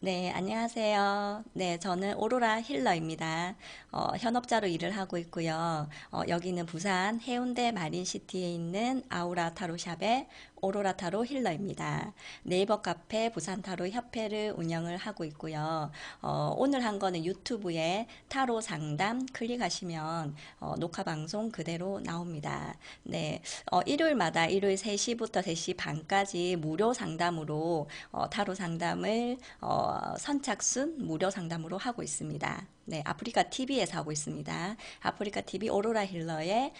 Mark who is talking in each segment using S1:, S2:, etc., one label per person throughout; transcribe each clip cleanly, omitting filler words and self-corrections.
S1: 네, 안녕하세요. 네, 저는 오로라 힐러입니다. 현업자로 일을 하고 있고요. 여기는 부산 해운대 마린시티에 있는 아우라 타로샵의 오로라 타로 힐러입니다. 네이버 카페 부산 타로 협회를 운영을 하고 있고요. 오늘 한 거는 유튜브에 타로 상담 클릭하시면 녹화 방송 그대로 나옵니다. 네, 일요일마다 일요일 3시부터 3시 반까지 무료 상담으로 타로 상담을 선착순 무료 상담으로 하고 있습니다. 네, 아프리카 TV에서 하고 있습니다. 아프리카 TV 오로라 힐러의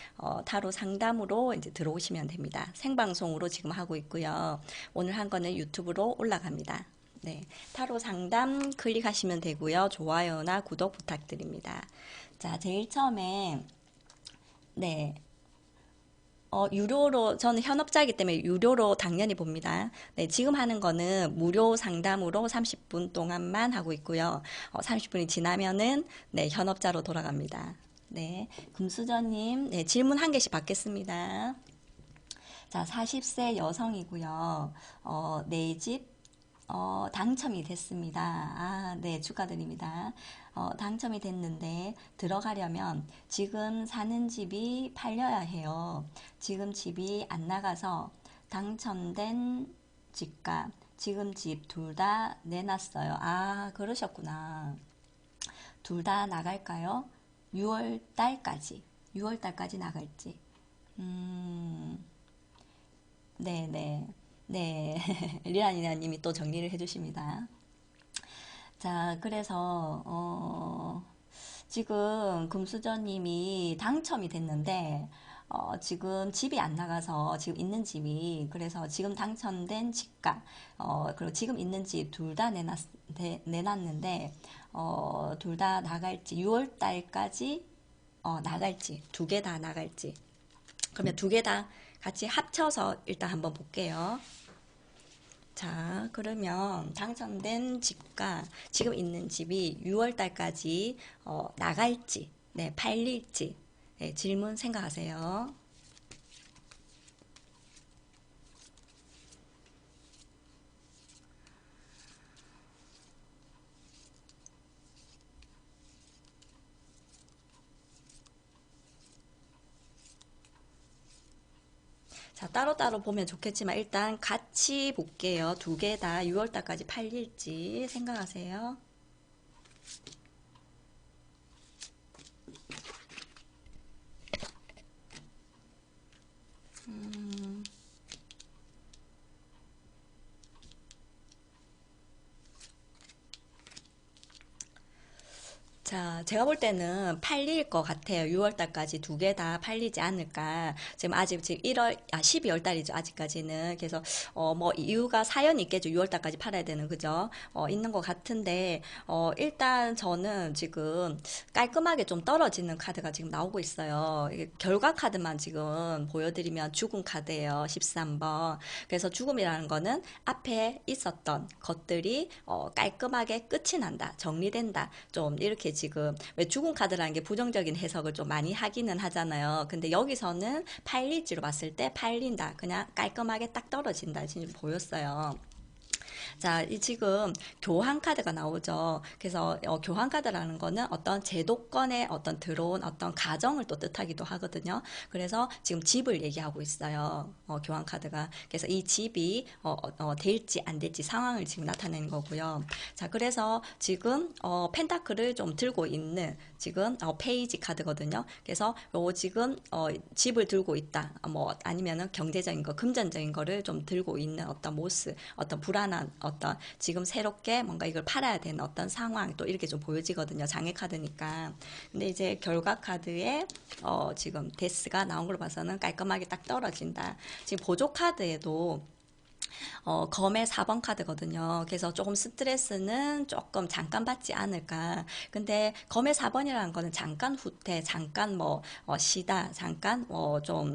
S1: 타로 상담으로 이제 들어오시면 됩니다. 생방송으로 지금 하고 있고요. 오늘 한 거는 유튜브로 올라갑니다. 네, 타로 상담 클릭하시면 되고요. 좋아요나 구독 부탁드립니다. 자, 제일 처음에 네, 유료로, 저는 현업자이기 때문에 유료로 당연히 봅니다. 네, 지금 하는 거는 무료 상담으로 30분 동안만 하고 있고요. 30분이 지나면은, 네, 현업자로 돌아갑니다. 네, 금수저님, 네, 질문 한 개씩 받겠습니다. 자, 40세 여성이고요. 네 집, 당첨이 됐습니다. 아, 네, 축하드립니다. 당첨이 됐는데 들어가려면 지금 사는 집이 팔려야 해요. 지금 집이 안 나가서 당첨된 집값, 지금 집 둘 다 내놨어요. 아, 그러셨구나. 둘 다 나갈까요? 6월 달까지. 6월 달까지 나갈지. 음, 네네. 네. 리라니나님이 또 정리를 해주십니다. 자, 그래서, 지금 금수저님이 당첨이 됐는데, 지금 집이 안 나가서 지금 있는 집이, 그래서 지금 당첨된 집값, 그리고 지금 있는 집 둘 다 내놨는데, 둘 다 나갈지, 6월 달까지, 나갈지, 두 개 다 나갈지. 그러면 두 개 다 같이 합쳐서 일단 한번 볼게요. 자, 그러면 당첨된 집과 지금 있는 집이 6월 달까지 나갈지, 네, 팔릴지, 네, 질문 생각하세요. 자, 따로따로 보면 좋겠지만 일단 같이 볼게요. 두 개 다 6월 달까지 팔릴지 생각하세요. 자, 제가 볼 때는 팔릴 것 같아요. 6월 달까지 두 개 다 팔리지 않을까. 지금 아직 지금 12월 달이죠. 아직까지는. 그래서, 뭐, 이유가 사연이 있겠죠. 6월 달까지 팔아야 되는, 그죠? 있는 것 같은데, 일단 저는 지금 깔끔하게 좀 떨어지는 카드가 지금 나오고 있어요. 이게 결과 카드만 지금 보여드리면 죽음 카드예요. 13번. 그래서 죽음이라는 거는 앞에 있었던 것들이 깔끔하게 끝이 난다. 정리된다. 좀 이렇게 지금 왜 죽은 카드라는 게 부정적인 해석을 좀 많이 하기는 하잖아요. 근데 여기서는 팔릴지로 봤을 때 팔린다. 그냥 깔끔하게 딱 떨어진다. 지금 보였어요. 자, 이 지금 교환 카드가 나오죠. 그래서 교환 카드라는 거는 어떤 제도권에 어떤 들어온 어떤 가정을 또 뜻하기도 하거든요. 그래서 지금 집을 얘기하고 있어요. 교환 카드가. 그래서 이 집이 될지 안 될지 상황을 지금 나타내는 거고요. 자, 그래서 지금 펜타클을 좀 들고 있는 지금 페이지 카드거든요. 그래서 요 지금 집을 들고 있다. 뭐 아니면은 경제적인 거, 금전적인 거를 좀 들고 있는 어떤 모습, 어떤 불안한 어떤 지금 새롭게 뭔가 이걸 팔아야 되는 어떤 상황 또 이렇게 좀 보여지거든요. 장애 카드니까. 근데 이제 결과 카드에 지금 데스가 나온 걸 봐서는 깔끔하게 딱 떨어진다. 지금 보조 카드에도 검의 4번 카드거든요. 그래서 조금 스트레스는 조금 잠깐 받지 않을까. 근데 검의 4번이라는 거는 잠깐 후퇴, 잠깐 뭐 쉬다, 잠깐 좀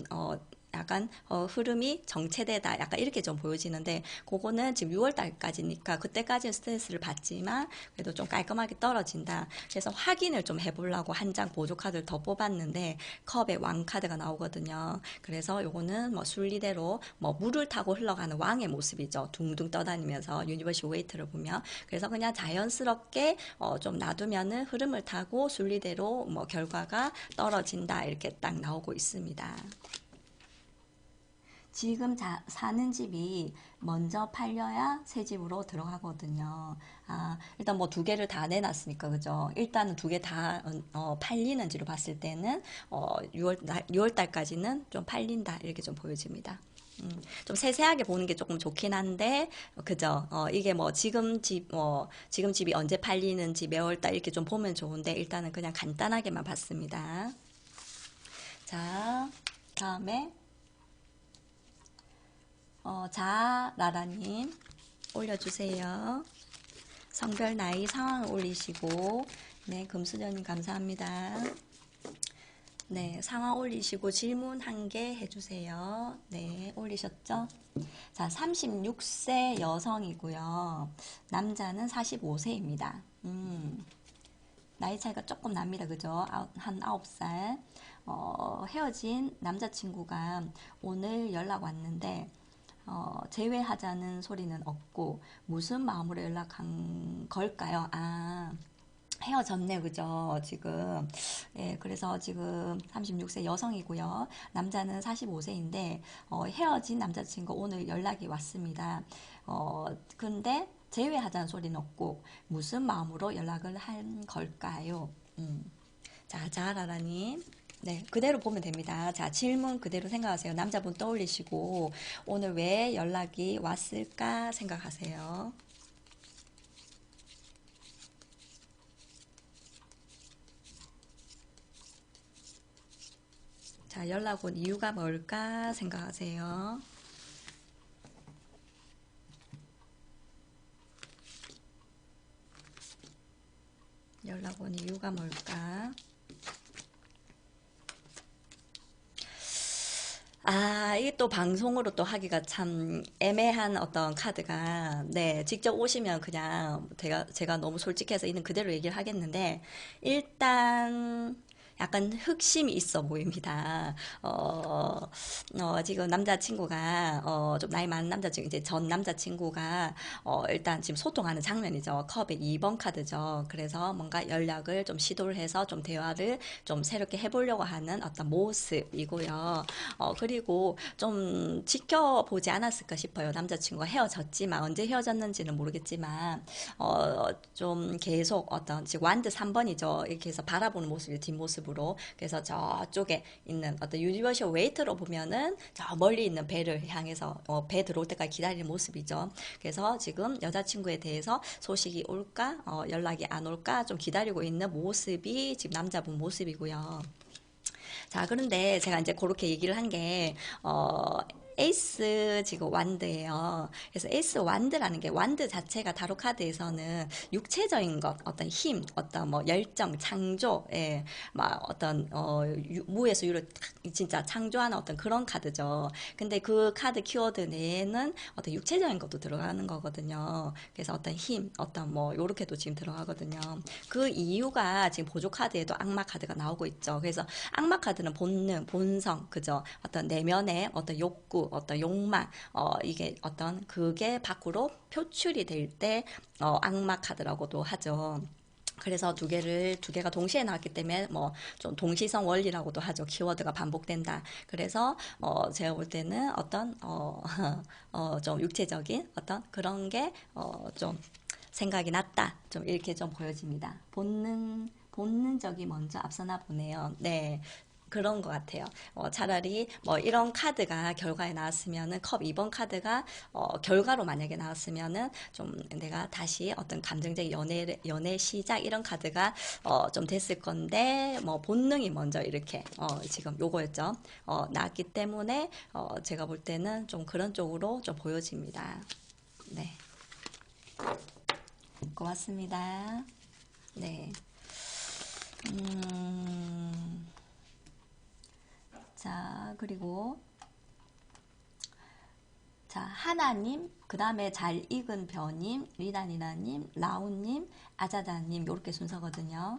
S1: 약간 흐름이 정체되다 약간 이렇게 좀 보여지는데 그거는 지금 6월 달까지니까 그때까지는 스트레스를 받지만 그래도 좀 깔끔하게 떨어진다. 그래서 확인을 좀 해보려고 한 장 보조 카드를 더 뽑았는데 컵의 왕 카드가 나오거든요. 그래서 요거는 뭐 순리대로 뭐 물을 타고 흘러가는 왕의 모습이죠. 둥둥 떠다니면서 유니버셜 웨이트를 보면 그래서 그냥 자연스럽게 좀 놔두면은 흐름을 타고 순리대로 뭐 결과가 떨어진다 이렇게 딱 나오고 있습니다. 지금 사는 집이 먼저 팔려야 새 집으로 들어가거든요. 일단 뭐 두 개를 다 내놨으니까, 그죠? 일단은 두 개 다, 팔리는지로 봤을 때는, 6월 달까지는 좀 팔린다. 이렇게 좀 보여집니다. 좀 세세하게 보는 게 조금 좋긴 한데, 그죠? 이게 뭐 지금 집이 언제 팔리는지 매월 달 이렇게 좀 보면 좋은데, 일단은 그냥 간단하게만 봤습니다. 자, 다음에, 자라라님 올려주세요. 성별, 나이, 상황을 올리시고, 네, 금수저님 감사합니다. 네, 상황 올리시고 질문 한 개 해주세요. 네, 올리셨죠? 자, 36세 여성이고요. 남자는 45세입니다. 나이 차이가 조금 납니다. 그죠? 한 9살. 헤어진 남자친구가 오늘 연락 왔는데, 재회하자는 소리는 없고, 무슨 마음으로 연락한 걸까요? 헤어졌네, 그죠? 지금. 예, 그래서 지금 36세 여성이고요. 남자는 45세인데, 헤어진 남자친구 오늘 연락이 왔습니다. 근데 재회하자는 소리는 없고, 무슨 마음으로 연락을 한 걸까요? 자, 자라라님. 네, 그대로 보면 됩니다. 자, 질문 그대로 생각하세요. 남자분 떠올리시고, 오늘 왜 연락이 왔을까 생각하세요. 자, 연락 온 이유가 뭘까 생각하세요. 연락 온 이유가 뭘까? 이게 또 방송으로 또 하기가 참 애매한 어떤 카드가, 네, 직접 오시면 그냥 제가 너무 솔직해서 있는 그대로 얘기를 하겠는데, 일단, 약간 흑심이 있어 보입니다. 지금 남자친구가, 좀 나이 많은 남자친구, 이제 전 남자친구가, 일단 지금 소통하는 장면이죠. 컵의 2번 카드죠. 그래서 뭔가 연락을 좀 시도를 해서 좀 대화를 좀 새롭게 해보려고 하는 어떤 모습이고요. 그리고 좀 지켜보지 않았을까 싶어요. 남자친구가 헤어졌지만, 언제 헤어졌는지는 모르겠지만, 좀 계속 어떤, 지금 완드 3번이죠. 이렇게 해서 바라보는 모습이 뒷모습으로. 그래서 저쪽에 있는 어떤 유니버셜 웨이트로 보면은 저 멀리 있는 배를 향해서, 배 들어올 때까지 기다리는 모습이죠. 그래서 지금 여자친구에 대해서 소식이 올까, 연락이 안 올까 좀 기다리고 있는 모습이 지금 남자분 모습이고요. 자, 그런데 제가 이제 그렇게 얘기를 한 게, 에이스 지금 완드예요. 그래서 에이스 완드라는 게 완드 자체가 타로 카드에서는 육체적인 것, 어떤 힘, 어떤 뭐 열정, 창조, 예, 막 어떤 무에서 유로 진짜 창조하는 어떤 그런 카드죠. 근데 그 카드 키워드 내에는 어떤 육체적인 것도 들어가는 거거든요. 그래서 어떤 힘, 어떤 뭐 요렇게도 지금 들어가거든요. 그 이유가 지금 보조 카드에도 악마 카드가 나오고 있죠. 그래서 악마 카드는 본능, 본성, 그죠? 어떤 내면의 어떤 욕구, 어떤 욕망, 이게 어떤 그게 밖으로 표출이 될 때, 악마 카드라고도 하죠. 그래서 두 개가 동시에 나왔기 때문에 뭐 좀 동시성 원리라고도 하죠. 키워드가 반복된다. 그래서 제가 볼 때는 어떤 좀 육체적인 어떤 그런 게 좀 생각이 났다. 좀 이렇게 좀 보여집니다. 본능적이 먼저 앞서나 보네요. 네. 그런 것 같아요. 차라리 뭐 이런 카드가 결과에 나왔으면은 컵 2번 카드가 결과로 만약에 나왔으면은 좀 내가 다시 어떤 감정적 연애 시작 이런 카드가 좀 됐을 건데 뭐 본능이 먼저 이렇게 지금 요거였죠. 나왔기 때문에 제가 볼 때는 좀 그런 쪽으로 좀 보여집니다. 네. 고맙습니다. 네. 자, 그리고 자, 하나님, 그 다음에 잘 익은 벼님, 리나니나님, 라운님, 아자다님, 요렇게 순서거든요.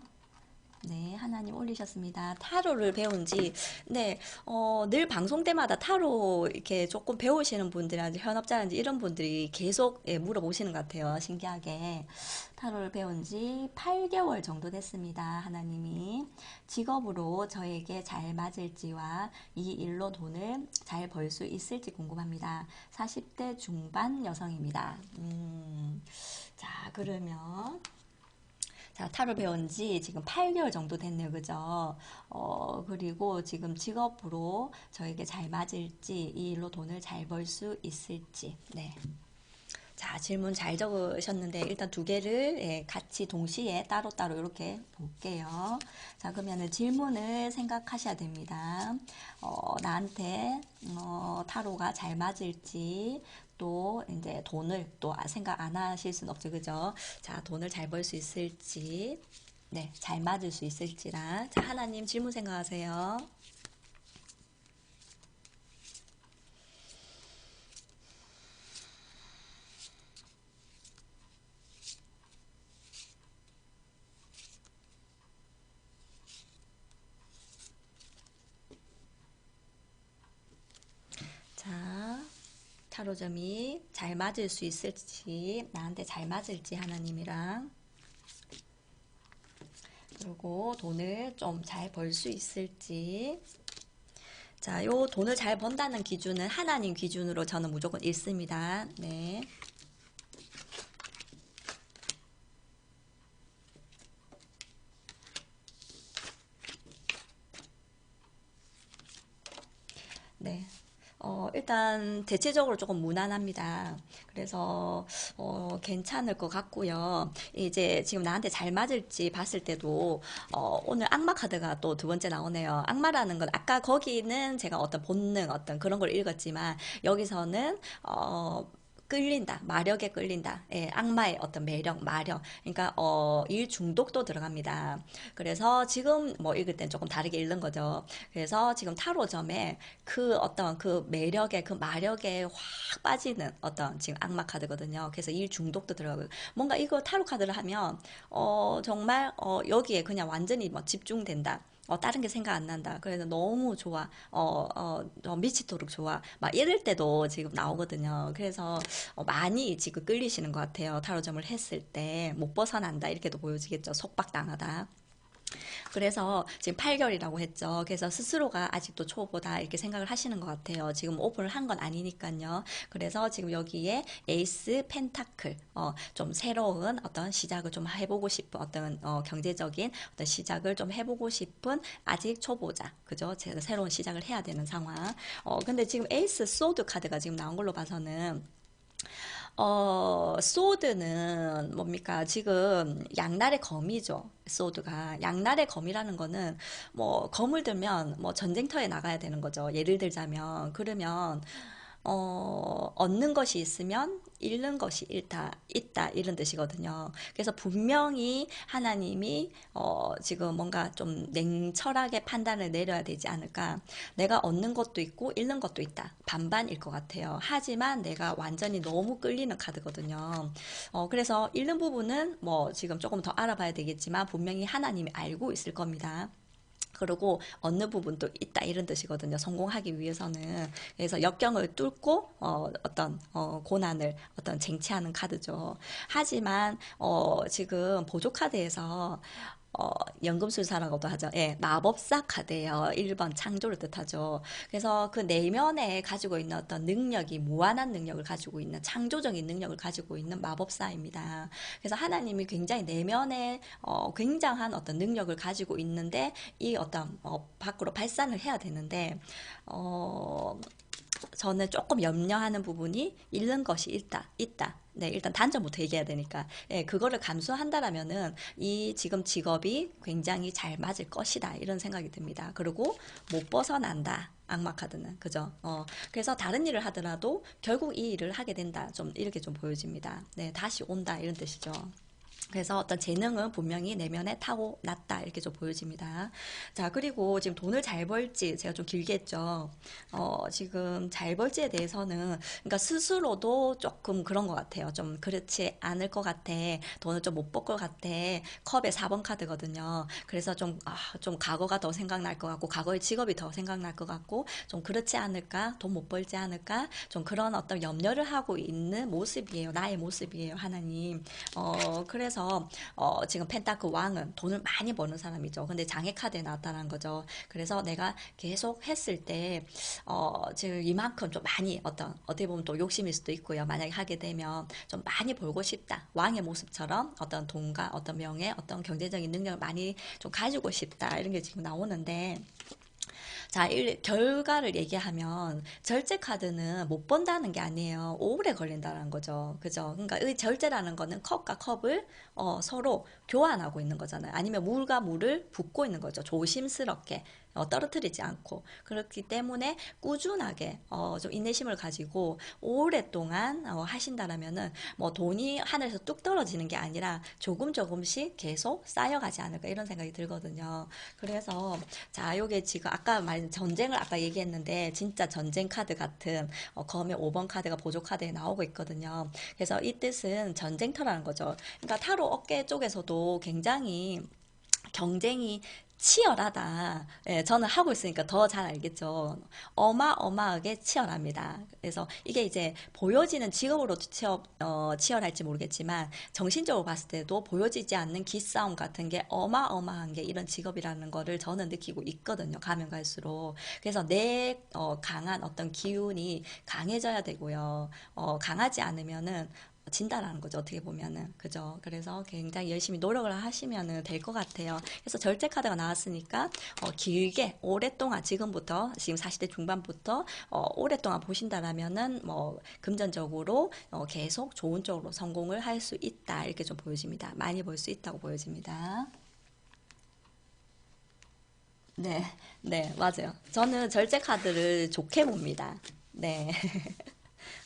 S1: 네, 하나님 올리셨습니다. 타로를 배운 지, 네, 늘 방송 때마다 타로 이렇게 조금 배우시는 분들한테 현업자인지 이런 분들이 계속 예, 물어보시는 것 같아요. 신기하게. 타로를 배운 지 8개월 정도 됐습니다. 하나님이. 직업으로 저에게 잘 맞을지와 이 일로 돈을 잘 벌 수 있을지 궁금합니다. 40대 중반 여성입니다. 자, 그러면. 자, 타로 배운 지 지금 8개월 정도 됐네요. 그죠? 그리고 지금 직업으로 저에게 잘 맞을지, 이 일로 돈을 잘 벌 수 있을지. 네. 자, 질문 잘 적으셨는데 일단 두 개를 예, 같이 동시에 따로따로 이렇게 볼게요. 자, 그러면은 질문을 생각하셔야 됩니다. 나한테 타로가 잘 맞을지 또 이제 돈을 또 생각 안 하실 수는 없죠. 그죠? 자, 돈을 잘 벌 수 있을지 네, 잘 맞을 수 있을지라. 자, 하나님 질문 생각하세요. 자, 타로점이 잘 맞을 수 있을지, 나한테 잘 맞을지 하나님이랑, 그리고 돈을 좀 잘 벌 수 있을지. 자, 요 돈을 잘 번다는 기준은 하나님 기준으로 저는 무조건 읽습니다. 네. 네. 일단 대체적으로 조금 무난합니다. 그래서 괜찮을 것 같고요. 이제 지금 나한테 잘 맞을지 봤을 때도 오늘 악마 카드가 또 두 번째 나오네요. 악마라는 건 아까 거기는 제가 어떤 본능 어떤 그런 걸 읽었지만 여기서는 끌린다, 마력에 끌린다. 예, 악마의 어떤 매력, 마력. 그러니까 일 중독도 들어갑니다. 그래서 지금 뭐 읽을 땐 조금 다르게 읽는 거죠. 그래서 지금 타로점에 그 어떤 그 매력에 그 마력에 확 빠지는 어떤 지금 악마 카드거든요. 그래서 일 중독도 들어가고 뭔가 이거 타로 카드를 하면 정말 여기에 그냥 완전히 뭐 집중된다. 다른 게 생각 안 난다. 그래서 너무 좋아. 미치도록 좋아. 막 이럴 때도 지금 나오거든요. 그래서 많이 지금 끌리시는 것 같아요. 타로점을 했을 때 못 벗어난다. 이렇게도 보여지겠죠. 속박당하다. 그래서 지금 8개월이라고 했죠. 그래서 스스로가 아직도 초보다 이렇게 생각을 하시는 것 같아요. 지금 오픈을 한 건 아니니까요. 그래서 지금 여기에 에이스 펜타클, 좀 새로운 어떤 시작을 좀 해보고 싶은 어떤 경제적인 어떤 시작을 좀 해보고 싶은 아직 초보자, 그죠? 제가 새로운 시작을 해야 되는 상황. 근데 지금 에이스 소드 카드가 지금 나온 걸로 봐서는 소드는 뭡니까? 지금 양날의 검이죠. 소드가. 양날의 검이라는 거는 뭐 검을 들면 뭐 전쟁터에 나가야 되는 거죠. 예를 들자면. 그러면 얻는 것이 있으면 잃는 것이 있다 이런 뜻이거든요. 그래서 분명히 하나님이 지금 뭔가 좀 냉철하게 판단을 내려야 되지 않을까. 내가 얻는 것도 있고 잃는 것도 있다. 반반일 것 같아요. 하지만 내가 완전히 너무 끌리는 카드거든요. 그래서 잃는 부분은 뭐 지금 조금 더 알아봐야 되겠지만 분명히 하나님이 알고 있을 겁니다. 그리고 얻는 부분도 있다 이런 뜻이거든요. 성공하기 위해서는. 그래서 역경을 뚫고 어떤 고난을 어떤 쟁취하는 카드죠. 하지만 지금 보조 카드에서 연금술사라고도 하죠. 예, 마법사 카드예요. 1번 창조를 뜻하죠. 그래서 그 내면에 가지고 있는 어떤 능력이 무한한 능력을 가지고 있는 창조적인 능력을 가지고 있는 마법사입니다. 그래서 하나님이 굉장히 내면에 굉장한 어떤 능력을 가지고 있는데 이 어떤 밖으로 발산을 해야 되는데 저는 조금 염려하는 부분이 잃는 것이 있다. 네, 일단 단점부터 얘기해야 되니까. 예, 그거를 감수한다라면은 이 지금 직업이 굉장히 잘 맞을 것이다. 이런 생각이 듭니다. 그리고 못 벗어난다. 악마 카드는. 그죠? 그래서 다른 일을 하더라도 결국 이 일을 하게 된다. 좀 이렇게 좀 보여집니다. 네, 다시 온다. 이런 뜻이죠. 그래서 어떤 재능은 분명히 내면에 타고났다 이렇게 좀 보여집니다. 자, 그리고 지금 돈을 잘 벌지 제가 좀 길게 했죠. 지금 잘 벌지에 대해서는 그러니까 스스로도 조금 그런 것 같아요. 좀 그렇지 않을 것 같아. 돈을 좀 못 벌 것 같아. 컵에 4번 카드거든요. 그래서 좀 과거가 더 생각날 것 같고 과거의 직업이 더 생각날 것 같고 좀 그렇지 않을까? 돈 못 벌지 않을까? 좀 그런 어떤 염려를 하고 있는 모습이에요. 나의 모습이에요. 하나님. 그래서 지금 펜타클 왕은 돈을 많이 버는 사람이죠. 근데 장애 카드에 나타난 거죠. 그래서 내가 계속 했을 때 지금 이만큼 좀 많이 어떻게 보면 또 욕심일 수도 있고요. 만약에 하게 되면 좀 많이 벌고 싶다. 왕의 모습처럼 어떤 돈과 어떤 명예, 어떤 경제적인 능력을 많이 좀 가지고 싶다. 이런 게 지금 나오는데 자, 결과를 얘기하면 절제 카드는 못 번다는 게 아니에요. 오래 걸린다는 거죠. 그죠? 그러니까 이 절제라는 거는 컵과 컵을 서로 교환하고 있는 거잖아요. 아니면 물과 물을 붓고 있는 거죠. 조심스럽게. 떨어뜨리지 않고 그렇기 때문에 꾸준하게 좀 인내심을 가지고 오랫동안 하신다라면은 뭐 돈이 하늘에서 뚝 떨어지는 게 아니라 조금 조금씩 계속 쌓여가지 않을까 이런 생각이 들거든요. 그래서 자, 요게 지금 아까 말 전쟁을 아까 얘기했는데 진짜 전쟁 카드 같은 검의 5번 카드가 보조 카드에 나오고 있거든요. 그래서 이 뜻은 전쟁터라는 거죠. 그러니까 타로 어깨 쪽에서도 굉장히 경쟁이 치열하다. 예, 저는 하고 있으니까 더 잘 알겠죠. 어마어마하게 치열합니다. 그래서 이게 이제 보여지는 직업으로 치열할지 모르겠지만 정신적으로 봤을 때도 보여지지 않는 기싸움 같은 게 어마어마한 게 이런 직업이라는 거를 저는 느끼고 있거든요. 가면 갈수록. 그래서 내 강한 어떤 기운이 강해져야 되고요. 강하지 않으면은 진다라는 거죠. 어떻게 보면은. 그죠. 그래서 굉장히 열심히 노력을 하시면은 될 것 같아요. 그래서 절제 카드가 나왔으니까, 길게, 오랫동안, 지금부터, 지금 40대 중반부터, 오랫동안 보신다라면은, 뭐, 금전적으로, 계속 좋은 쪽으로 성공을 할 수 있다. 이렇게 좀 보여집니다. 많이 볼 수 있다고 보여집니다. 네, 네, 맞아요. 저는 절제 카드를 좋게 봅니다. 네.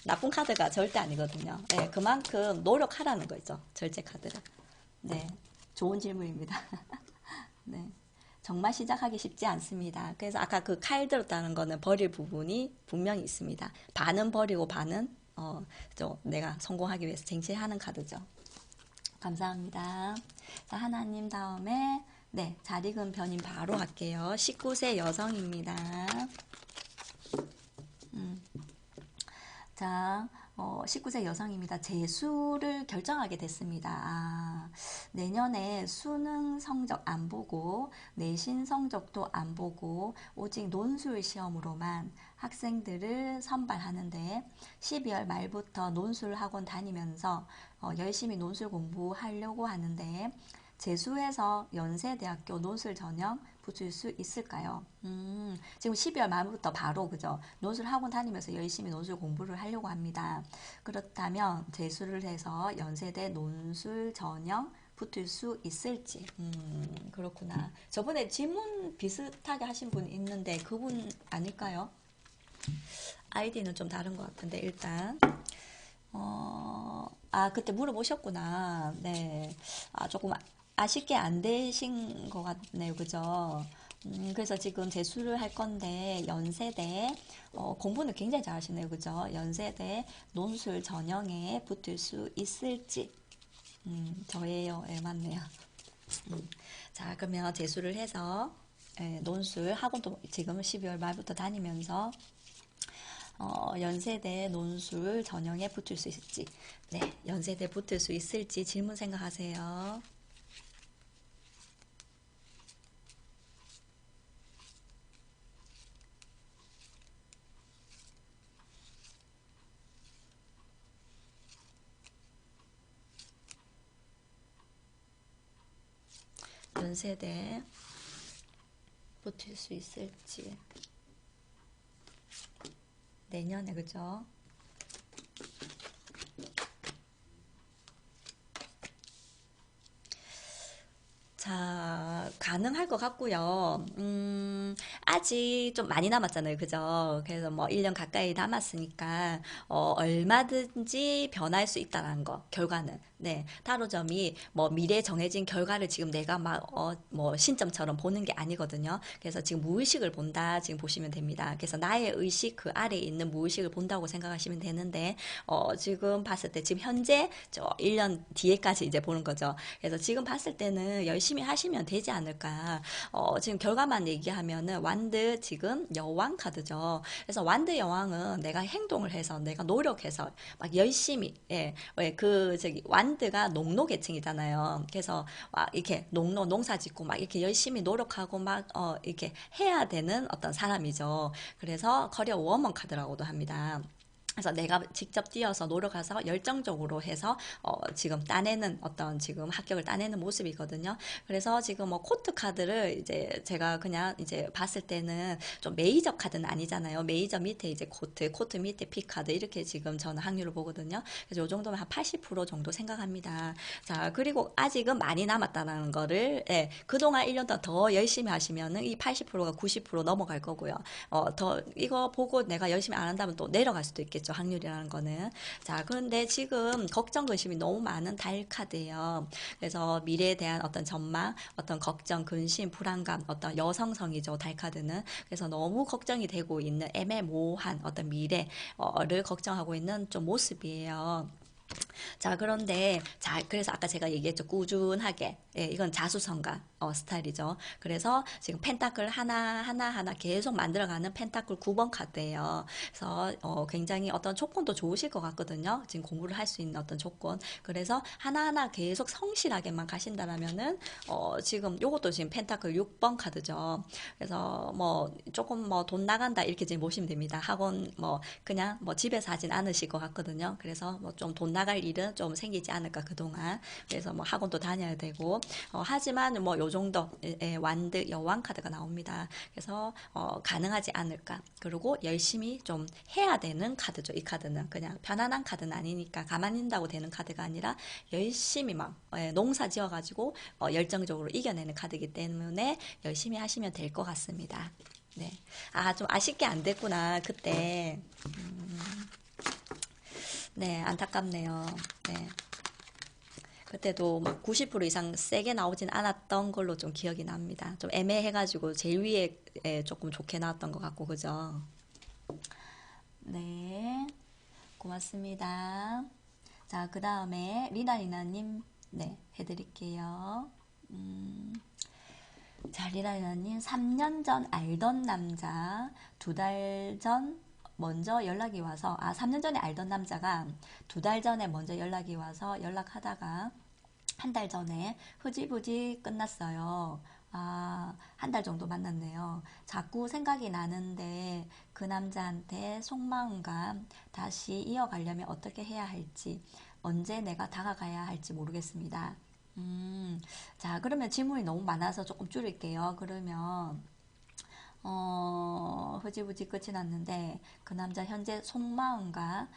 S1: 나쁜 카드가 절대 아니거든요. 네, 그만큼 노력하라는 거죠. 절제 카드를. 네, 좋은 질문입니다. 네, 정말 시작하기 쉽지 않습니다. 그래서 아까 그 칼 들었다는 거는 버릴 부분이 분명히 있습니다. 반은 버리고 반은 내가 성공하기 위해서 쟁취하는 카드죠. 감사합니다. 자, 하나님 다음에 네, 잘 익은 변인 바로 할게요. 19세 여성입니다. 자, 19세 여성입니다. 재수를 결정하게 됐습니다. 내년에 수능 성적 안 보고, 내신 성적도 안 보고, 오직 논술 시험으로만 학생들을 선발하는데, 12월 말부터 논술 학원 다니면서 열심히 논술 공부하려고 하는데, 재수해서 연세대학교 논술 전형 붙일 수 있을까요? 지금 12월 말부터 바로 그죠? 논술 학원 다니면서 열심히 논술 공부를 하려고 합니다. 그렇다면 재수를 해서 연세대 논술 전형 붙을 수 있을지. 그렇구나. 저번에 질문 비슷하게 하신 분 있는데 그분 아닐까요? 아이디는 좀 다른 것 같은데 일단 그때 물어보셨구나. 네. 조금 아쉽게 안 되신 것 같네요. 그죠? 그래서 지금 재수를 할 건데, 연세대, 공부는 굉장히 잘하시네요. 그죠? 연세대 논술 전형에 붙을 수 있을지. 저예요. 예, 맞네요. 자, 그러면 재수를 해서, 논술 학원도 지금 12월 말부터 다니면서 연세대 논술 전형에 붙을 수 있을지, 네, 연세대 붙을 수 있을지 질문 생각하세요. 연세대 붙을 수 있을지 내년에 그죠? 자, 가능할 것 같고요. 아직 좀 많이 남았잖아요. 그죠? 그래서 뭐 1년 가까이 남았으니까 얼마든지 변할 수 있다는 거, 결과는. 네, 타로점이 뭐 미래에 정해진 결과를 지금 내가 막 뭐 신점처럼 보는 게 아니거든요. 그래서 지금 무의식을 본다 지금 보시면 됩니다. 그래서 나의 의식 그 아래에 있는 무의식을 본다고 생각하시면 되는데 지금 봤을 때 지금 현재 저 1년 뒤에까지 이제 보는 거죠. 그래서 지금 봤을 때는 열심히 하시면 되지 않을까. 지금 결과만 얘기하면은 완드 지금 여왕 카드죠. 그래서 완드 여왕은 내가 행동을 해서 내가 노력해서 막 열심히 그 저기 완드가 농노 계층이잖아요. 그래서 막 이렇게 농사 짓고 막 이렇게 열심히 노력하고 막 이렇게 해야 되는 어떤 사람이죠. 그래서 커리어 워먼 카드라고도 합니다. 그래서 내가 직접 뛰어서 노력해서 열정적으로 해서 지금 따내는 어떤 지금 합격을 따내는 모습이거든요. 그래서 지금 뭐 코트 카드를 이제 제가 그냥 이제 봤을 때는 좀 메이저 카드는 아니잖아요. 메이저 밑에 이제 코트 밑에 피 카드 이렇게 지금 저는 확률을 보거든요. 그래서 이 정도면 한 80% 정도 생각합니다. 자, 그리고 아직은 많이 남았다는 거를 그동안 1년 동안 더 열심히 하시면은 이 80%가 90% 넘어갈 거고요. 더 이거 보고 내가 열심히 안 한다면 또 내려갈 수도 있겠죠. 확률이라는 거는. 자, 그런데 지금 걱정 근심이 너무 많은 달 카드예요. 그래서 미래에 대한 어떤 전망, 어떤 걱정, 근심, 불안감, 어떤 여성성이죠. 달 카드는. 그래서 너무 걱정이 되고 있는 애매모호한 어떤 미래를 걱정하고 있는 좀 모습이에요. 자, 그런데, 자, 그래서 아까 제가 얘기했죠. 꾸준하게. 이건 자수성가, 스타일이죠. 그래서 지금 펜타클 하나 계속 만들어가는 펜타클 9번 카드예요. 그래서, 굉장히 어떤 조건도 좋으실 것 같거든요. 지금 공부를 할 수 있는 어떤 조건. 그래서 하나하나 계속 성실하게만 가신다면은, 지금 요것도 지금 펜타클 6번 카드죠. 그래서 뭐, 조금 뭐 돈 나간다 이렇게 지금 보시면 됩니다. 학원 뭐, 그냥 뭐 집에서 하진 않으실 것 같거든요. 그래서 뭐 좀 돈 나갈 일은 좀 생기지 않을까 그동안. 그래서 뭐 학원도 다녀야 되고 하지만 뭐 요 정도 완드 여왕 카드가 나옵니다. 그래서 가능하지 않을까. 그리고 열심히 좀 해야 되는 카드죠. 이 카드는 그냥 편안한 카드는 아니니까 가만히 있다고 되는 카드가 아니라 열심히 막 농사 지어가지고 열정적으로 이겨내는 카드이기 때문에 열심히 하시면 될 것 같습니다. 네. 아, 좀 아쉽게 안 됐구나, 그때. 네, 안타깝네요. 네. 그때도 막 90% 이상 세게 나오진 않았던 걸로 좀 기억이 납니다. 좀 애매해가지고 제일 위에 조금 좋게 나왔던 것 같고, 그죠? 네, 고맙습니다. 자, 그 다음에 리나리나님, 네, 해드릴게요. 자, 리나리나님, 3년 전 알던 남자, 2달 전 먼저 연락이 와서, 3년 전에 알던 남자가 2달 전에 먼저 연락이 와서 연락하다가 한 달 전에 흐지부지 끝났어요. 한 달 정도 만났네요. 자꾸 생각이 나는데 그 남자한테 속마음과 다시 이어가려면 어떻게 해야 할지, 언제 내가 다가가야 할지 모르겠습니다. 자, 그러면 질문이 너무 많아서 조금 줄일게요. 그러면, 흐지부지 끝이 났는데, 그 남자 현재 속마음과,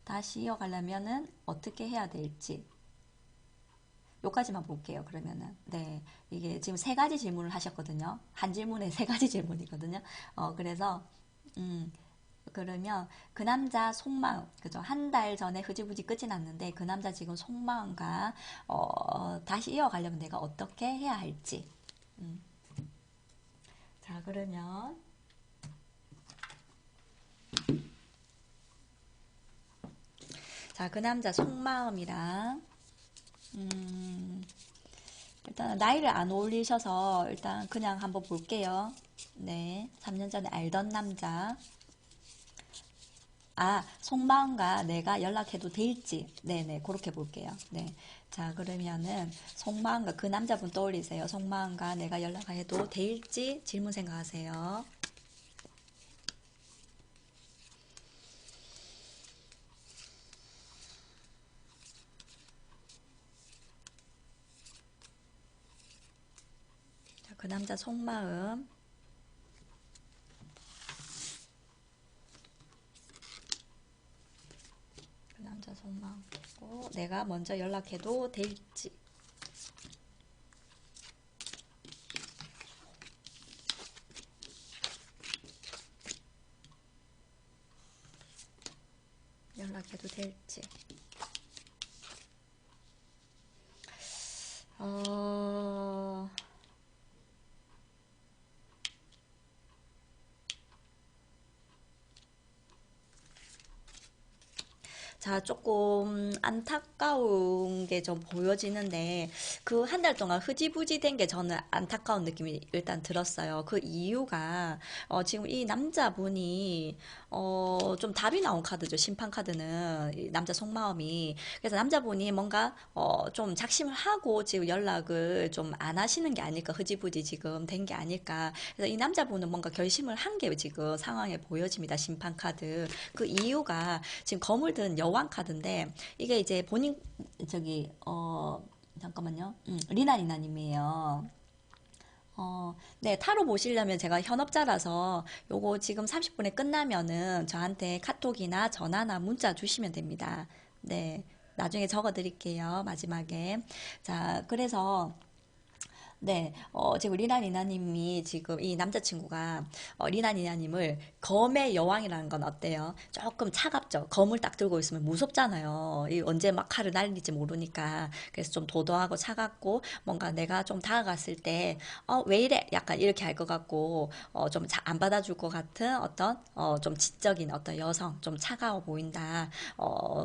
S1: 다시 이어가려면은 어떻게 해야 될지. 요까지만 볼게요, 그러면은. 네. 이게 지금 세 가지 질문을 하셨거든요. 한 질문에 세 가지 질문이거든요. 그래서, 음, 그러면 그 남자 속마음, 그죠? 한 달 전에 흐지부지 끝이 났는데 그 남자 지금 속마음과 다시 이어가려면 내가 어떻게 해야 할지. 음. 자, 그러면 자, 그 남자 속마음이랑 일단 나이를 안 올리셔서 일단 그냥 한번 볼게요. 네, 3년 전에 알던 남자. 속마음과 내가 연락해도 될지. 네네, 그렇게 볼게요. 네. 자, 그러면은, 속마음과 그 남자분 떠올리세요. 속마음과 내가 연락해도 될지 질문 생각하세요. 자, 그 남자 속마음. 그 남자 속마음 보고, 내가 먼저 연락해도 될지. 해도 될지. 어, 자, 조금 안타까운 게 좀 보여지는데, 그 한 달 동안 흐지부지 된 게 저는 안타까운 느낌이 일단 들었어요. 그 이유가, 지금 이 남자분이, 좀 답이 나온 카드죠. 심판 카드는. 이 남자 속마음이. 그래서 남자분이 뭔가, 좀 작심을 하고 지금 연락을 좀 안 하시는 게 아닐까. 흐지부지 지금 된 게 아닐까. 그래서 이 남자분은 뭔가 결심을 한 게 지금 상황에 보여집니다. 심판 카드. 그 이유가, 지금 검을 든 여왕 카드인데 이게 이제 본인 저기 잠깐만요. 리나님이에요. 네, 타로 보시려면 제가 현업자라서 요거 지금 30분에 끝나면은 저한테 카톡이나 전화나 문자 주시면 됩니다. 네, 나중에 적어 드릴게요. 마지막에. 자, 그래서 네, 지금 리나님이 지금 이 남자친구가 리나님을 검의 여왕이라는 건 어때요? 조금 차갑죠? 검을 딱 들고 있으면 무섭잖아요. 이 언제 막 칼을 날릴지 모르니까. 그래서 좀 도도하고 차갑고 뭔가 내가 좀 다가갔을 때, 왜 이래? 약간 이렇게 할 것 같고, 좀 안 받아줄 것 같은 어떤, 좀 지적인 어떤 여성, 좀 차가워 보인다.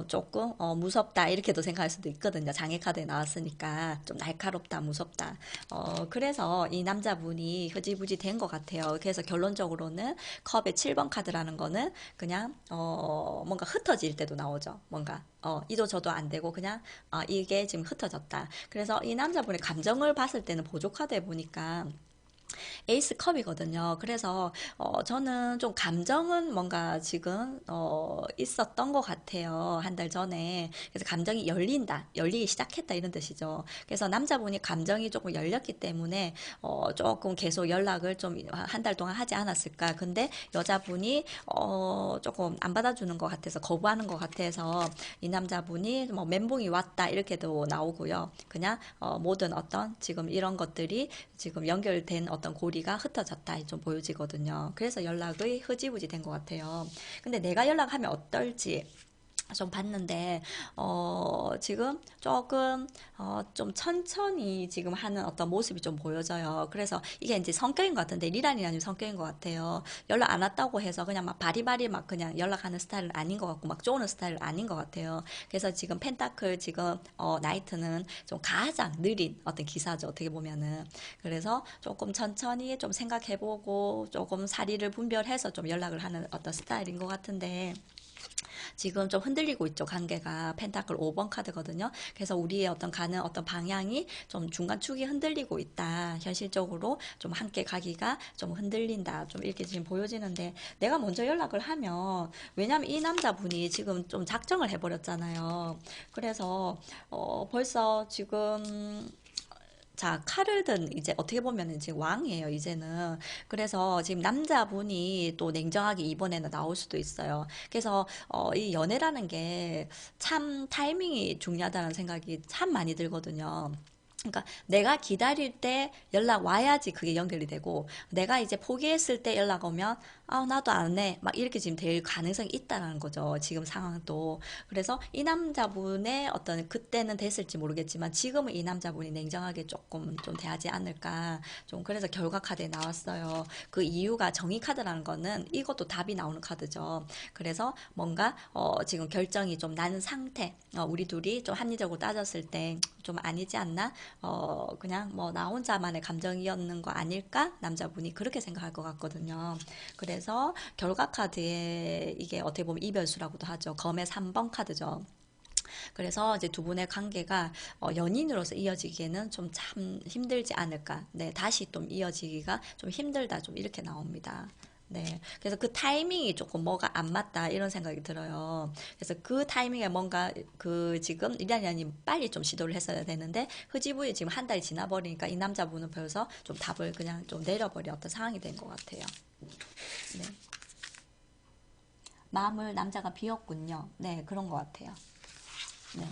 S1: 조금, 무섭다. 이렇게도 생각할 수도 있거든요. 장애 카드에 나왔으니까. 좀 날카롭다, 무섭다. 그래서 이 남자분이 흐지부지 된 것 같아요. 그래서 결론적으로는 컵의 7번 카드라는 거는 그냥, 뭔가 흩어질 때도 나오죠. 뭔가, 이도 저도 안 되고 그냥, 이게 지금 흩어졌다. 그래서 이 남자분의 감정을 봤을 때는 보조 카드에 보니까 에이스 컵이거든요. 그래서 저는 좀 감정은 뭔가 지금 있었던 것 같아요. 한 달 전에. 그래서 감정이 열리기 시작했다 이런 뜻이죠. 그래서 남자분이 감정이 조금 열렸기 때문에 조금 계속 연락을 좀 한 달 동안 하지 않았을까. 근데 여자분이 조금 안 받아주는 것 같아서 거부하는 것 같아서 이 남자분이 뭐 멘붕이 왔다 이렇게도 나오고요. 그냥 모든 어떤 지금 이런 것들이 지금 연결된 어떤 고리가 흩어졌다 좀 보여지거든요. 그래서 연락이 흐지부지 된 것 같아요. 근데 내가 연락하면 어떨지 좀 봤는데 지금 조금 좀 천천히 지금 하는 어떤 모습이 좀 보여져요. 그래서 이게 이제 성격인 것 같은데 리란이라는 성격인 것 같아요. 연락 안 왔다고 해서 그냥 막 바리바리 막 그냥 연락하는 스타일은 아닌 것 같고 막 쪼는 스타일은 아닌 것 같아요. 그래서 지금 펜타클 지금 나이트는 좀 가장 느린 어떤 기사죠. 어떻게 보면은 그래서 조금 천천히 좀 생각해보고 조금 사리를 분별해서 좀 연락을 하는 어떤 스타일인 것 같은데. 지금 좀 흔들리고 있죠, 관계가. 펜타클 5번 카드거든요. 그래서 우리의 어떤 가는 어떤 방향이 좀 중간축이 흔들리고 있다. 현실적으로 좀 함께 가기가 좀 흔들린다. 좀 이렇게 지금 보여지는데 내가 먼저 연락을 하면 왜냐면 이 남자분이 지금 좀 작정을 해버렸잖아요. 그래서 벌써 지금 자, 칼을 든 이제 어떻게 보면은 지금 왕이에요, 이제는. 그래서 지금 남자분이 또 냉정하게 이번에는 나올 수도 있어요. 그래서 이 연애라는 게 참 타이밍이 중요하다는 생각이 참 많이 들거든요. 그러니까 내가 기다릴 때 연락 와야지 그게 연결이 되고 내가 이제 포기했을 때 연락 오면 나도 안 해. 막 이렇게 지금 될 가능성이 있다라는 거죠. 지금 상황도. 그래서 이 남자분의 어떤 그때는 됐을지 모르겠지만 지금은 이 남자분이 냉정하게 조금 좀 대하지 않을까. 좀 그래서 결과 카드에 나왔어요. 그 이유가 정의 카드라는 거는 이것도 답이 나오는 카드죠. 그래서 뭔가 지금 결정이 좀 나는 상태. 우리 둘이 좀 합리적으로 따졌을 때 좀 아니지 않나? 그냥 뭐 나 혼자만의 감정이었는 거 아닐까? 남자분이 그렇게 생각할 것 같거든요. 그래서 결과 카드에 이게 어떻게 보면 이별수라고도 하죠. 검의 3번 카드죠. 그래서 이제 두 분의 관계가 연인으로서 이어지기에는 좀 참 힘들지 않을까. 네, 다시 좀 이어지기가 좀 힘들다. 좀 이렇게 나옵니다. 네. 그래서 그 타이밍이 조금 뭐가 안 맞다 이런 생각이 들어요. 그래서 그 타이밍에 뭔가 그 지금 이란이님 빨리 좀 시도를 했어야 되는데 흐지부지 지금 한 달이 지나버리니까 이 남자분은 벌써 좀 답을 그냥 좀 내려버린 어떤 상황이 된 것 같아요. 네. 마음을 남자가 비웠군요. 네, 그런 것 같아요. 네.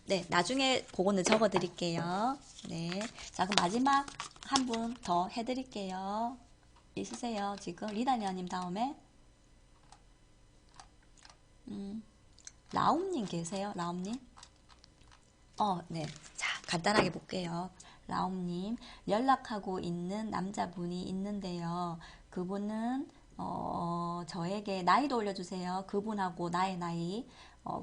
S1: 네, 나중에 그거는 적어 드릴게요. 네. 자, 그럼 마지막 한 분 더 해드릴게요. 있으세요? 지금 리다니아님 다음에? 음, 라움님 계세요? 라움님? 네. 자, 간단하게 볼게요. 라움님, 연락하고 있는 남자분이 있는데요. 그분은, 저에게 나이도 올려주세요. 그분하고 나의 나이.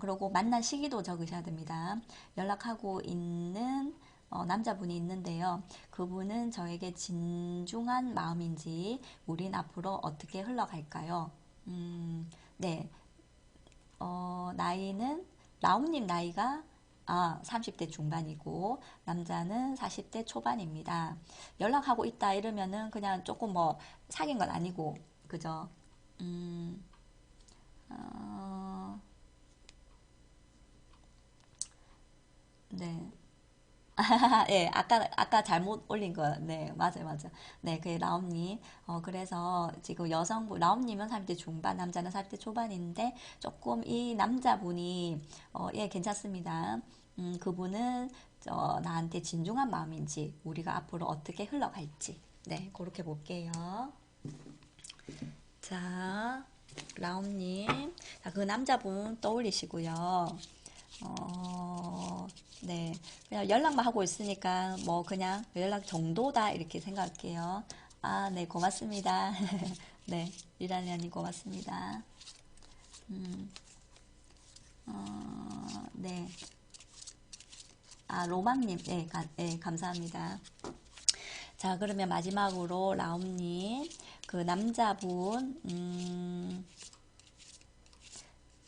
S1: 그리고 만난 시기도 적으셔야 됩니다. 연락하고 있는 남자분이 있는데요. 그분은 저에게 진중한 마음인지, 우린 앞으로 어떻게 흘러갈까요? 네. 나이는 라움님 나이가 30대 중반이고 남자는 40대 초반입니다. 연락하고 있다 이러면은 그냥 조금 뭐 사귄 건 아니고 그죠? 음, 어, 네. 예, 아까 잘못 올린 거, 네, 맞아요, 맞아요. 네, 그 라온님. 그래서 지금 라온님은 30대 중반, 남자는 40대 초반인데, 조금 이 남자분이, 예, 괜찮습니다. 그분은, 나한테 진중한 마음인지, 우리가 앞으로 어떻게 흘러갈지. 네, 그렇게 볼게요. 자, 라온님. 자, 그 남자분 떠올리시고요. 네. 그냥 연락만 하고 있으니까 뭐 그냥 연락 정도다 이렇게 생각할게요. 네, 고맙습니다. 네, 리라니아님 고맙습니다. 네. 로망님, 네, 네, 감사합니다. 자, 그러면 마지막으로 라움님, 그 남자분,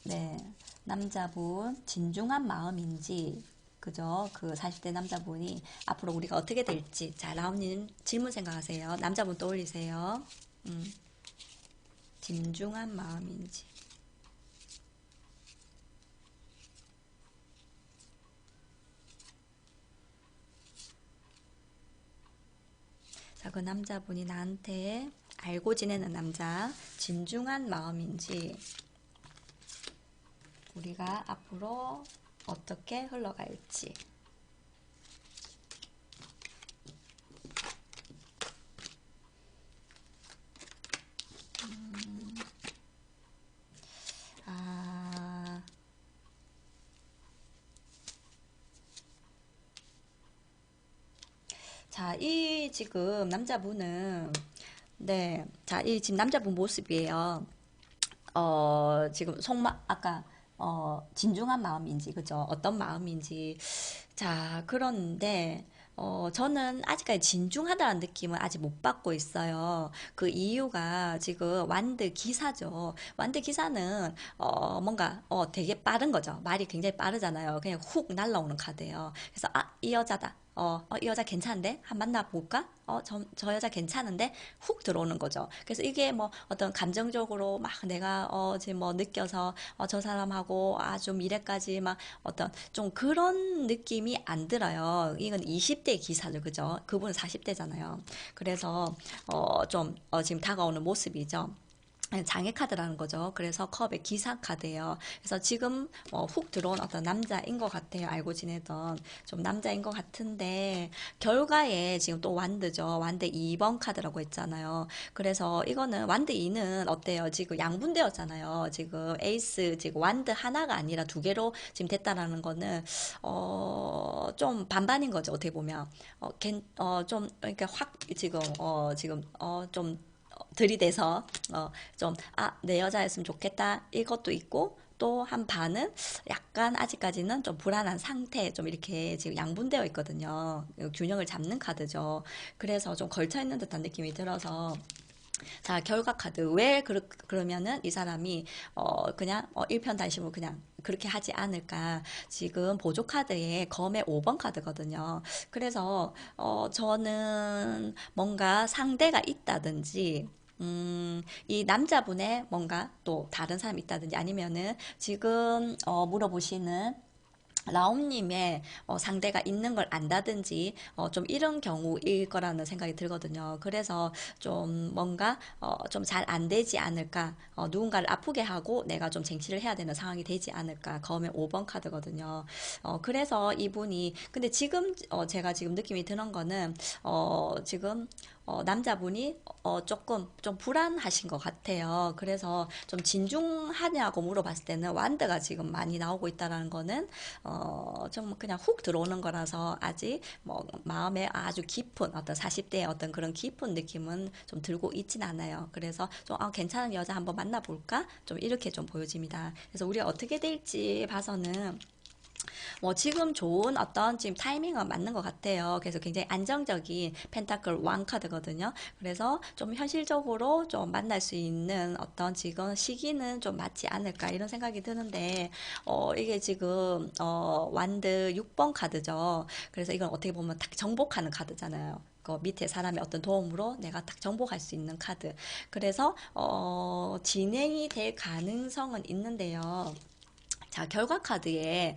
S1: 네, 남자분 진중한 마음인지 그죠? 그 40대 남자분이 앞으로 우리가 어떻게 될지 자 라온님 질문 생각하세요. 남자분 떠올리세요. 음, 진중한 마음인지 자 그 남자분이 나한테 알고 지내는 남자 진중한 마음인지 우리가 앞으로 어떻게 흘러갈지 아 자, 이 지금 남자분은 네, 자, 이 지금 남자분 모습이에요. 지금 아까 진중한 마음인지 그죠? 어떤 마음인지 자, 그런데 저는 아직까지 진중하다는 느낌을 아직 못 받고 있어요. 그 이유가 지금 완드 기사죠. 완드 기사는 뭔가 되게 빠른 거죠. 말이 굉장히 빠르잖아요. 그냥 훅 날라오는 카드예요. 그래서 이 여자다. 이 여자 괜찮은데? 한 만나볼까? 저 여자 괜찮은데? 훅 들어오는 거죠. 그래서 이게 뭐 어떤 감정적으로 막 내가 지금 뭐 느껴서 저 사람하고 아주 미래까지 막 어떤 좀 그런 느낌이 안 들어요. 이건 20대 기사죠. 그죠? 그분은 40대잖아요. 그래서 지금 다가오는 모습이죠. 장애 카드라는 거죠. 그래서 컵의 기사 카드예요. 그래서 지금 훅 들어온 어떤 남자인 것 같아요. 알고 지내던 좀 남자인 것 같은데 결과에 지금 또 완드죠. 완드 2번 카드라고 했잖아요. 그래서 이거는 완드 2는 어때요? 지금 양분되었잖아요. 지금 에이스 지금 완드 하나가 아니라 두 개로 지금 됐다라는 거는 좀 반반인 거죠. 어떻게 보면 좀 그러니까 확 좀 들이대서 내 여자였으면 좋겠다 이것도 있고 또 한 반은 약간 아직까지는 좀 불안한 상태 좀 이렇게 지금 양분되어 있거든요. 균형을 잡는 카드죠. 그래서 좀 걸쳐 있는 듯한 느낌이 들어서 자 결과 카드 왜 그러면은 이 사람이 그냥 일편단심으로 그냥 그렇게 하지 않을까. 지금 보조 카드에 검의 5번 카드거든요. 그래서 저는 뭔가 상대가 있다든지 이 남자분의 뭔가 또 다른 사람이 있다든지 아니면은 지금 물어보시는 라옴님의 상대가 있는 걸 안다든지 좀 이런 경우일 거라는 생각이 들거든요. 그래서 좀 뭔가 좀 잘 안 되지 않을까 누군가를 아프게 하고 내가 좀 쟁취를 해야 되는 상황이 되지 않을까 검의 5번 카드거든요. 그래서 이분이 근데 지금 제가 지금 느낌이 드는 거는 지금 남자분이 조금 좀 불안하신 것 같아요. 그래서 좀 진중하냐고 물어봤을 때는 완드가 지금 많이 나오고 있다라는 거는 좀 그냥 훅 들어오는 거라서 아직 뭐 마음에 아주 깊은 어떤 40대의 어떤 그런 깊은 느낌은 좀 들고 있진 않아요. 그래서 좀 괜찮은 여자 한번 만나볼까? 좀 이렇게 좀 보여집니다. 그래서 우리가 어떻게 될지 봐서는 뭐 지금 좋은 어떤 지금 타이밍은 맞는 것 같아요. 그래서 굉장히 안정적인 펜타클 왕 카드거든요. 그래서 좀 현실적으로 좀 만날 수 있는 어떤 지금 시기는 좀 맞지 않을까 이런 생각이 드는데 이게 지금 완드 6번 카드죠. 그래서 이건 어떻게 보면 딱 정복하는 카드잖아요. 그 밑에 사람의 어떤 도움으로 내가 딱 정복할 수 있는 카드. 그래서 진행이 될 가능성은 있는데요. 자, 결과 카드에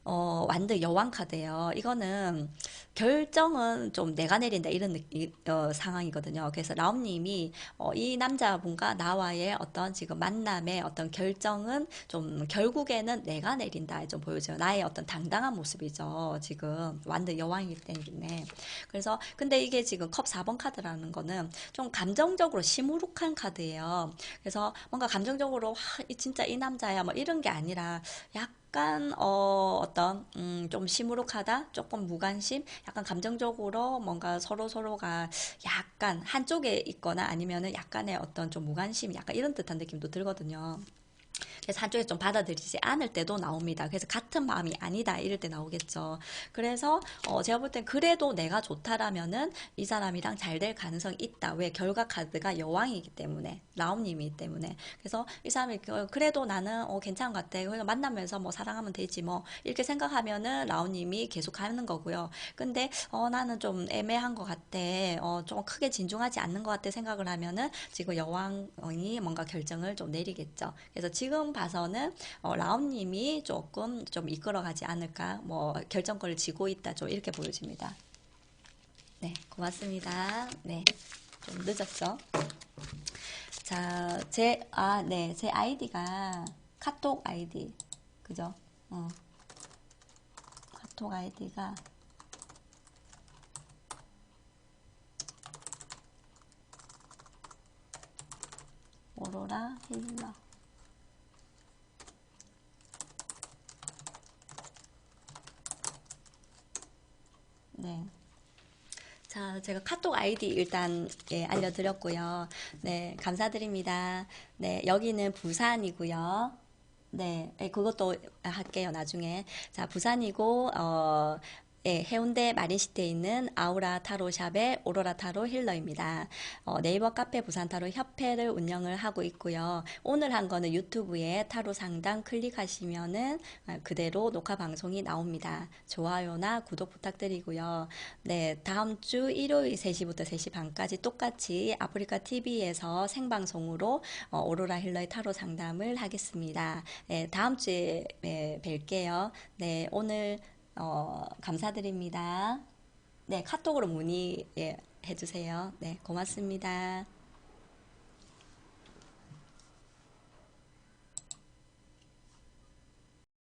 S1: 완드 여왕 카드예요. 이거는 결정은 좀 내가 내린다 이런 상황이거든요. 그래서 라움님이 이 남자분과 나와의 어떤 지금 만남의 어떤 결정은 좀 결국에는 내가 내린다 좀 보여줘요. 나의 어떤 당당한 모습이죠. 지금 완드 여왕이기 때문에. 그래서 근데 이게 지금 컵 4번 카드라는 거는 좀 감정적으로 시무룩한 카드예요. 그래서 뭔가 감정적으로 와, 진짜 이 남자야 뭐 이런 게 아니라 약간 어떤 좀 시무룩하다, 조금 무관심, 약간 감정적으로 뭔가 서로가 약간 한쪽에 있거나 아니면은 약간의 어떤 좀 무관심, 약간 이런 듯한 느낌도 들거든요. 그래서 한쪽에 좀 받아들이지 않을 때도 나옵니다. 그래서 같은 마음이 아니다 이럴 때 나오겠죠. 그래서 제가 볼 땐 그래도 내가 좋다라면은 이 사람이랑 잘 될 가능성이 있다. 왜 결과 카드가 여왕이기 때문에 라움님이기 때문에 그래서 이 사람이 그래도 나는 괜찮은 것 같아. 그래서 만나면서 뭐 사랑하면 되지 뭐 이렇게 생각하면은 라움님이 계속 가는 거고요. 근데 나는 좀 애매한 것 같아. 좀 크게 진중하지 않는 것 같아 생각을 하면은 지금 여왕이 뭔가 결정을 좀 내리겠죠. 그래서 지금 봐서는 라온님이 조금 좀 이끌어가지 않을까, 뭐 결정권을 쥐고 있다, 좀 이렇게 보여집니다. 네, 고맙습니다. 네, 좀 늦었죠? 자, 네, 제 아이디가 카톡 아이디, 그죠? 카톡 아이디가 오로라 힐러. 네. 자, 제가 카톡 아이디 일단 알려드렸고요. 네, 감사드립니다. 네, 여기는 부산이고요. 네, 그것도 할게요, 나중에. 자, 부산이고, 해운대 마린시티에 있는 아우라 타로샵의 오로라 타로 힐러입니다. 네이버 카페 부산 타로 협회를 운영을 하고 있고요. 오늘 한 거는 유튜브에 타로 상담 클릭하시면은 그대로 녹화 방송이 나옵니다. 좋아요나 구독 부탁드리고요. 네, 다음 주 일요일 3시부터 3시 반까지 똑같이 아프리카 TV에서 생방송으로 오로라 힐러의 타로 상담을 하겠습니다. 네, 다음 주에 뵐게요. 네, 오늘 감사드립니다. 네, 카톡으로 문의 해주세요. 네, 고맙습니다.